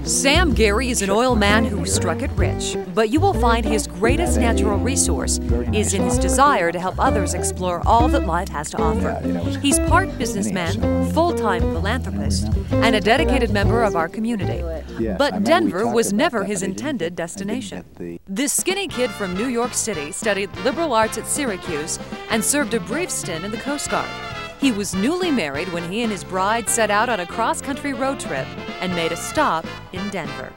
Sam Gary is an oil man who struck it rich, but you will find his greatest natural resource is in his desire to help others explore all that life has to offer. He's part businessman, full-time philanthropist, and a dedicated member of our community. But Denver was never his intended destination. This skinny kid from New York City studied liberal arts at Syracuse and served a brief stint in the Coast Guard. He was newly married when he and his bride set out on a cross-country road trip and made a stop in Denver.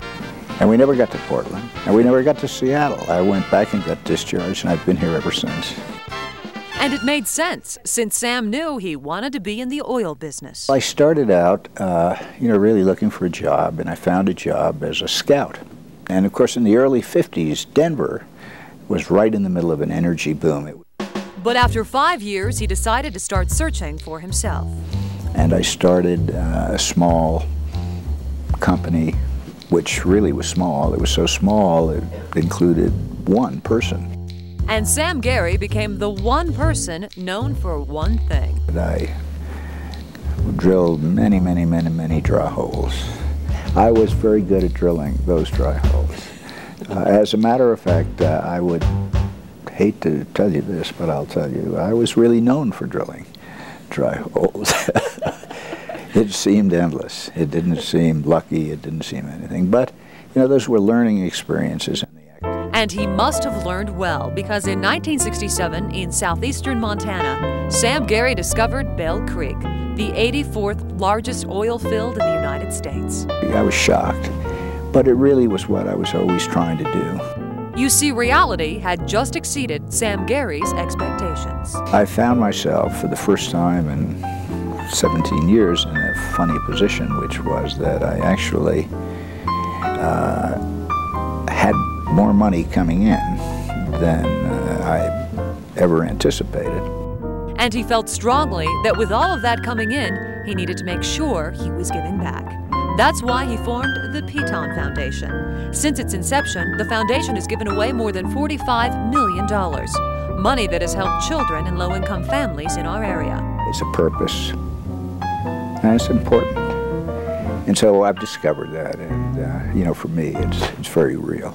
And we never got to Portland, and we never got to Seattle. I went back and got discharged, and I've been here ever since. And it made sense, since Sam knew he wanted to be in the oil business. I started out, really looking for a job, and I found a job as a scout. And of course, in the early 50s, Denver was right in the middle of an energy boom. But after 5 years, he decided to start searching for himself. And I started a small company, which really was small. It was so small, it included one person. And Sam Gary became the one person known for one thing. I drilled many dry holes. I was very good at drilling those dry holes. As a matter of fact, I would hate to tell you this, but I'll tell you, I was really known for drilling dry holes. It seemed endless. It didn't seem lucky. It didn't seem anything. But, those were learning experiences. And he must have learned well, because in 1967, in southeastern Montana, Sam Gary discovered Bell Creek, the 84th largest oil field in the United States. I was shocked, but it really was what I was always trying to do. You see, reality had just exceeded Sam Gary's expectations. I found myself for the first time in 17 years in a funny position, which was that I actually had more money coming in than I ever anticipated. And he felt strongly that with all of that coming in, he needed to make sure he was giving back. That's why he formed the Piton Foundation. Since its inception, the foundation has given away more than $45 million, money that has helped children and low-income families in our area. It's a purpose, and it's important. And so I've discovered that, and for me, it's very real.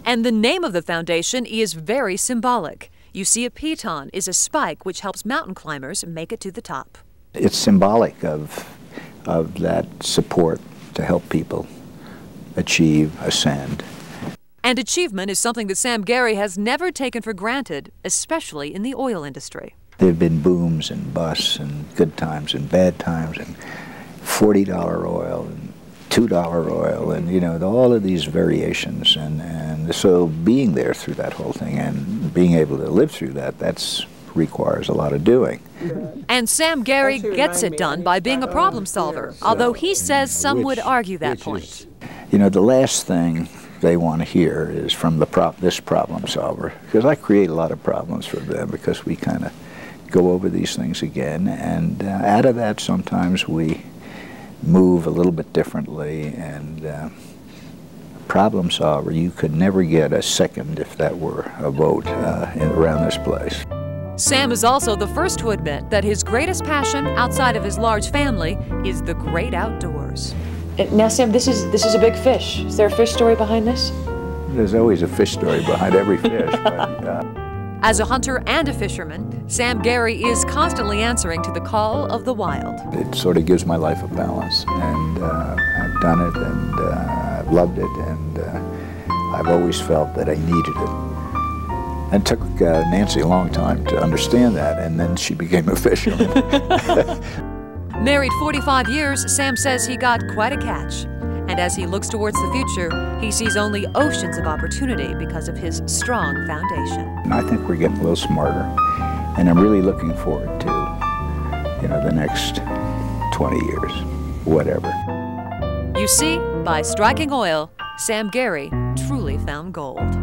And the name of the foundation is very symbolic. You see, a piton is a spike which helps mountain climbers make it to the top. It's symbolic of that support to help people achieve, ascend. And achievement is something that Sam Gary has never taken for granted, especially in the oil industry. There have been booms and busts and good times and bad times and $40 oil and $2 oil and, all of these variations. And so being there through that whole thing and being able to live through that, requires a lot of doing. And Sam Gary gets it done by being a problem solver, although he says some would argue that point. The last thing they want to hear is from this problem solver, because I create a lot of problems for them because we kind of go over these things again, and out of that sometimes we move a little bit differently, and problem solver, you could never get a second if that were a vote around this place. Sam is also the first to admit that his greatest passion outside of his large family is the great outdoors. Now, Sam, this is a big fish. Is there a fish story behind this? There's always a fish story behind every fish. But, as a hunter and a fisherman, Sam Gary is constantly answering to the call of the wild. It sort of gives my life a balance, and I've done it, and I've loved it, and I've always felt that I needed it. And it took Nancy a long time to understand that, and then she became a fisherman. Married 45 years, Sam says he got quite a catch. And as he looks towards the future, he sees only oceans of opportunity because of his strong foundation. And I think we're getting a little smarter, and I'm really looking forward to, the next 20 years, whatever. You see, by striking oil, Sam Gary truly found gold.